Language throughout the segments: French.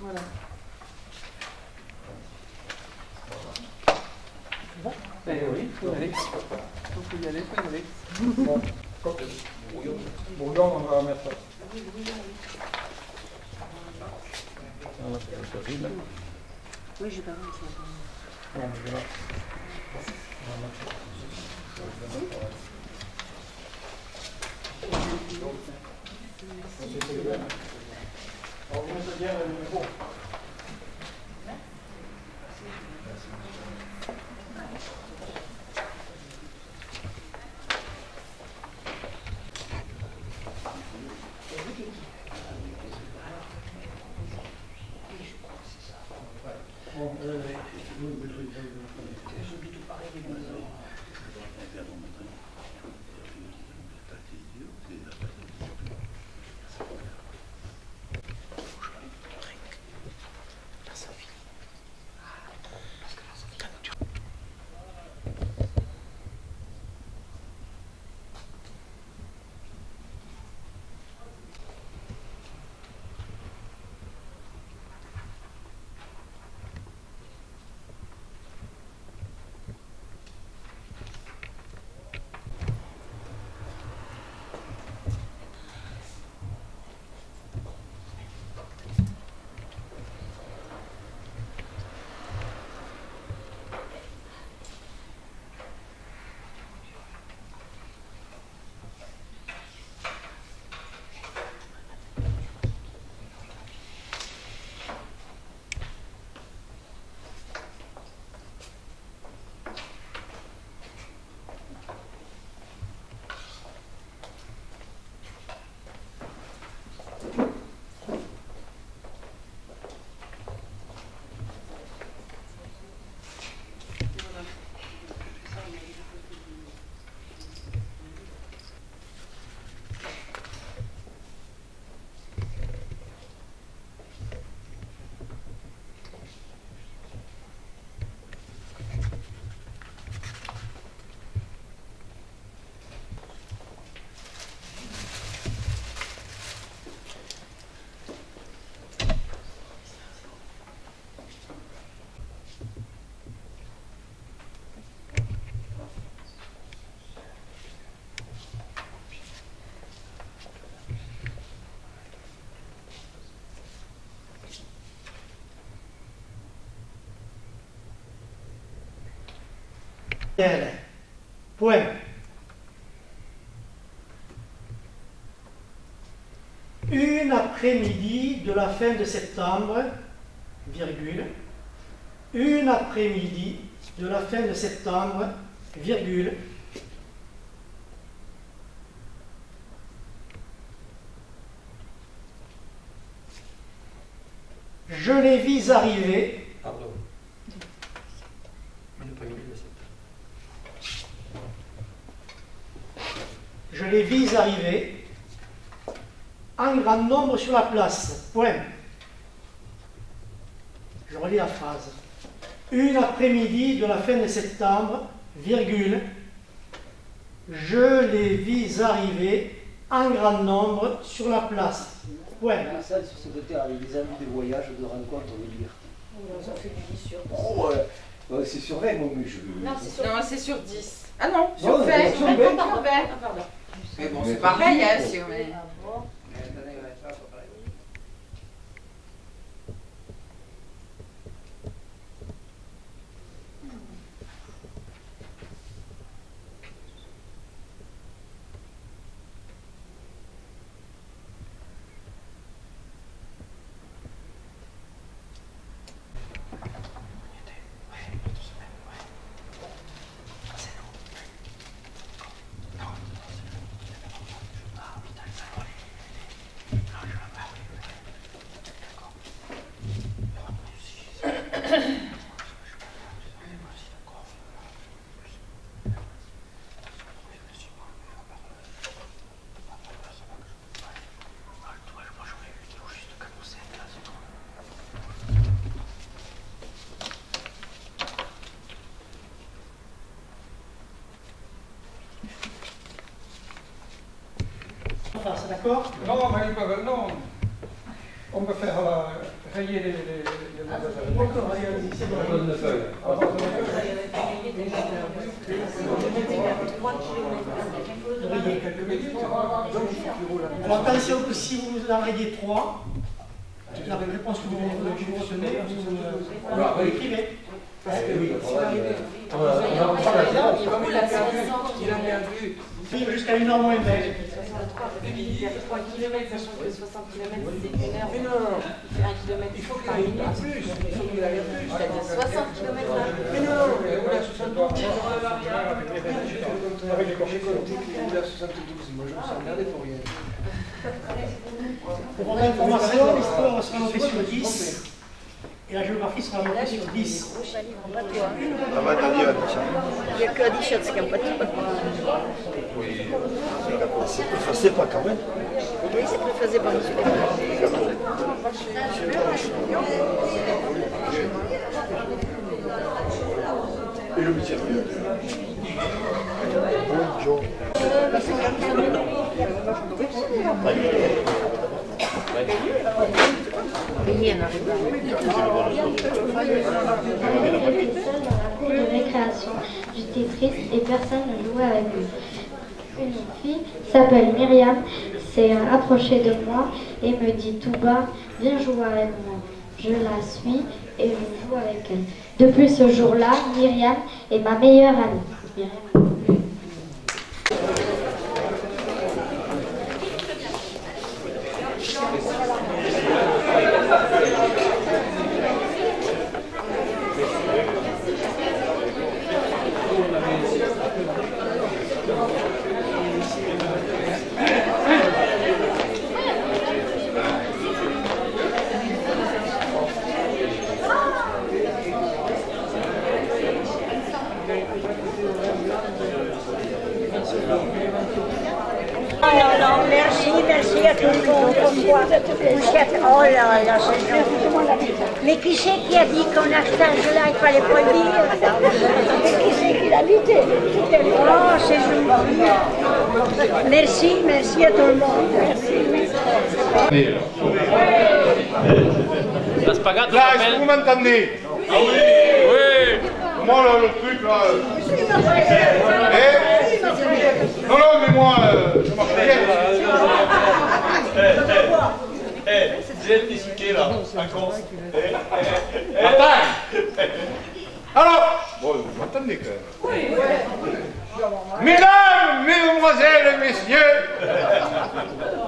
Voilà. Oui, Alex. On peut y aller, Alex. Bon, bouillon, on va mettre ça. Oui, j'ai pas vu ça. On va mettre bien le numéro. Point. Une après-midi de la fin de septembre, virgule. Une après-midi de la fin de septembre, virgule. Je les vis arriver. Pardon. Je les vis arriver en grand nombre sur la place. Point. Je relis la phrase. Une après-midi de la fin de septembre, virgule. Je les vis arriver en grand nombre sur la place. Point. La salle sur secrétaire avec des amis de voyage, de rencontres, on veut dire. Ça fait du 10 sur 10. Oh, ouais. C'est sur 20, moi, mais je... Non, c'est sur 10. Ah non, Non, sur 20. sur 20. Pardon. Pardon. Mais bon, c'est pareil, hein, si on est... face, d'accord? Non, mais ils peuvent, non. On peut faire rayer les D'accord, allez, allez-y, c'est bon. Rayez quelques minutes. Alors attention que si vous en rayez 3, la réponse que vous retenez, vous l'écrivez. Il a perdu. Jusqu'à 1h moins 20. 3 km, sachant que 60 km c'est 1 heure. Mais non, Il fait 1 km il faut par qu'il aille minute. plus. Il faut qu'il aille plus. C'est-à-dire 60 km là. Mais non, il roule à 72. J'ai compté qu'il roule à 72. Moi, je me suis emmerdé pour rien. Pour votre information, l'histoire sera notée sur 10 et la géographie sera notée sur 10. Ah bah t'as dit, Il n'y a que Adichat qui n'a pas de spot. c'est pas quand même. Oui, c'est préfacé par M. Et le 8e. Bonjour. De récréation. J'étais triste et personne ne jouait avec lui. Une fille s'appelle Myriam s'est approchée de moi et me dit tout bas, viens jouer avec moi. Je la suis et je joue avec elle. Depuis ce jour-là, Myriam est ma meilleure amie. Myriam. Merci à tout le monde. Oh là là, mais qui c'est qui a dit qu'en à cet âge-là, il ne fallait pas le dire? Qui c'est qui l'a dit? Oh, c'est gentil. Merci à tout le monde. Merci. La spaghetti, Là, est-ce que vous m'entendez? Ah oui. Oui. Moi, là, le truc, là... Non, non, mais moi, je marche bien. J'ai l'électricité là, un con. Attends. Alors, bon, vous m'entendez quand même. Oui. Mesdames, mesdemoiselles, messieurs,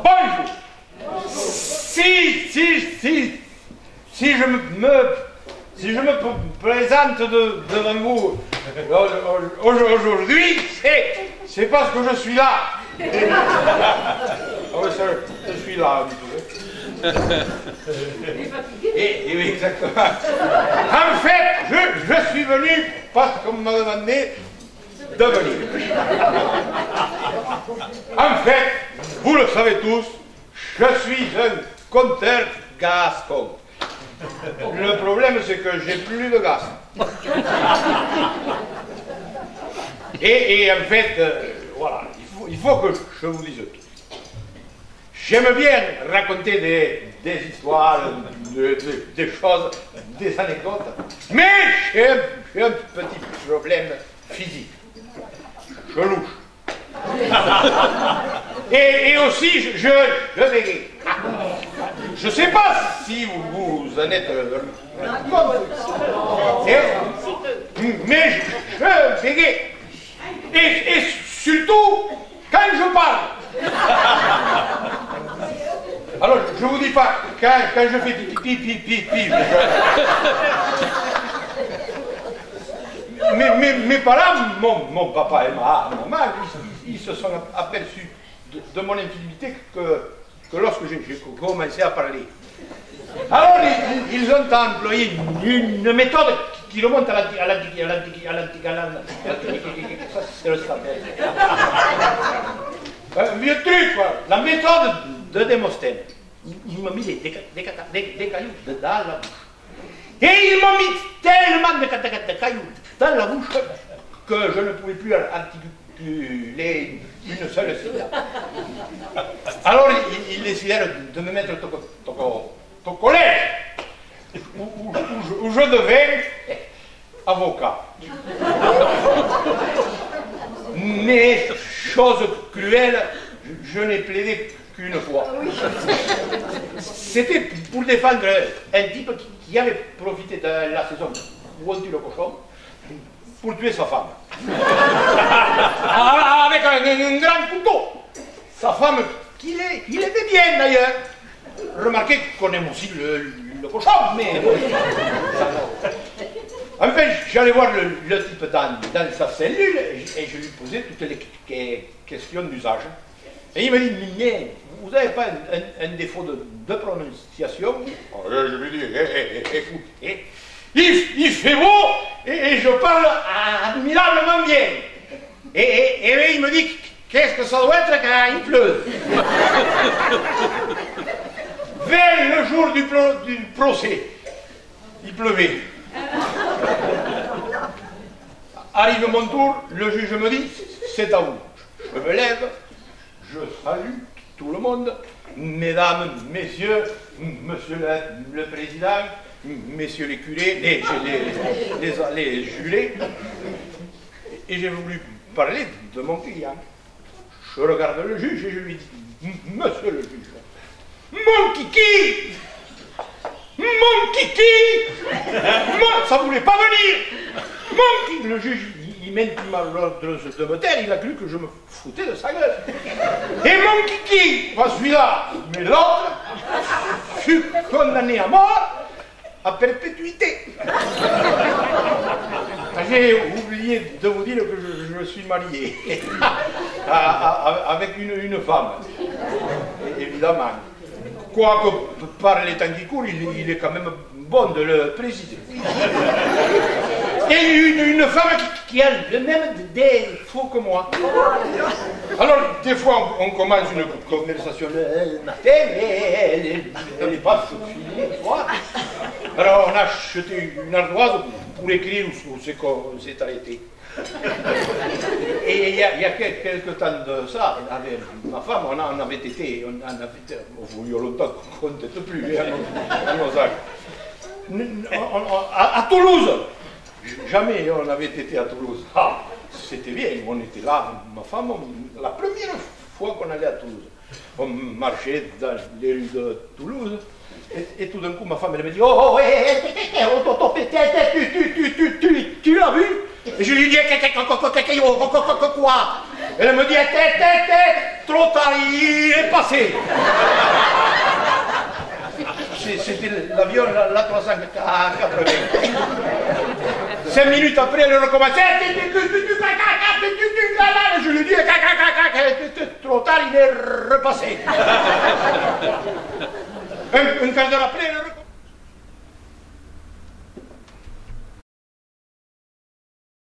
bonjour. Si je me présente devant vous aujourd'hui, c'est parce que je suis là. Ah oui, ça, je suis là un peu. Et oui, exactement. En fait, je suis venu parce qu'on m'a demandé de venir. En fait, vous le savez tous, je suis un conteur gascon. Le problème, c'est que j'ai plus de gaz. Et en fait, voilà, il faut que je vous dise tout. J'aime bien raconter des histoires, des choses, des anecdotes, mais j'ai un petit problème physique. Je louche. Et aussi, je bégaye. Je ne sais pas si vous en êtes mais je bégaye. Et surtout, quand je parle. Alors, je vous dis pas, quand je fais pipi, mes parents, mon papa et ma maman, ils se sont aperçus de mon intimité que lorsque j'ai commencé à parler. Alors, ils ont employé une méthode qui remonte à l'Antiquité. Ça, c'est le stratège. Un vieux truc, quoi. La méthode de Démosthène. Ils m'ont mis des cailloux dans la bouche. Et ils m'ont mis tellement de cailloux dans la bouche que je ne pouvais plus articuler une seule syllabe. Alors, ils décidèrent de me mettre au collège, où je devais avocat. Mais, chose cruelle, je n'ai plaidé qu'une fois. C'était pour défendre un type qui avait profité de la saison où on tue le cochon pour tuer sa femme. Avec un grand couteau. Sa femme, qu'il aimait bien d'ailleurs. Remarquez qu'on aime aussi le cochon, mais... Enfin, j'allais voir le type dans sa cellule et je lui posais toutes les questions d'usage. Et il me dit, mais vous n'avez pas un défaut de prononciation? Je lui dis, écoutez, il fait beau et je parle admirablement bien. Et il me dit, qu'est-ce que ça doit être quand il pleut? Vers le jour du procès, il pleuvait. Arrive mon tour, le juge me dit, c'est à vous. Je me lève, je salue tout le monde, mesdames, messieurs, monsieur le président, messieurs les curés, les jurés, et j'ai voulu parler de mon client. Je regarde le juge et je lui dis, monsieur le juge, mon kiki! Mon kiki! Ça voulait pas venir! Mon kiki! Le juge, il m'intima l'ordre de me taire, il a cru que je me foutais de sa gueule. Et mon kiki, pas celui-là, mais l'autre, fut condamné à mort à perpétuité. J'ai oublié de vous dire que je me suis marié avec une femme, évidemment. Quoique, par les temps qui courent, il est quand même bon de le préciser. Et une femme qui a le même défaut que moi. Alors, des fois, on commence une conversation le matin, mais elle n'est pas finie le soir. Alors, on a acheté une ardoise pour écrire où c'est qu'on s'est arrêté. Et il y a quelques temps de ça, avec ma femme, on avait été, il y a longtemps qu'on ne tête plus à nos âges. À Toulouse, jamais on avait été à Toulouse. Ah, c'était bien, on était là, ma femme, la première fois qu'on allait à Toulouse. On marchait dans les rues de Toulouse, et tout d'un coup ma femme elle me dit, tu l'as vu? Et je lui dis, quoi? Elle me dit, trop tard, il est passé. C'était l'avion, la 380. 5 minutes après, elle recommençait. Je lui dis, trop tard, il est repassé. Un quart d'heure après, elle recommençait.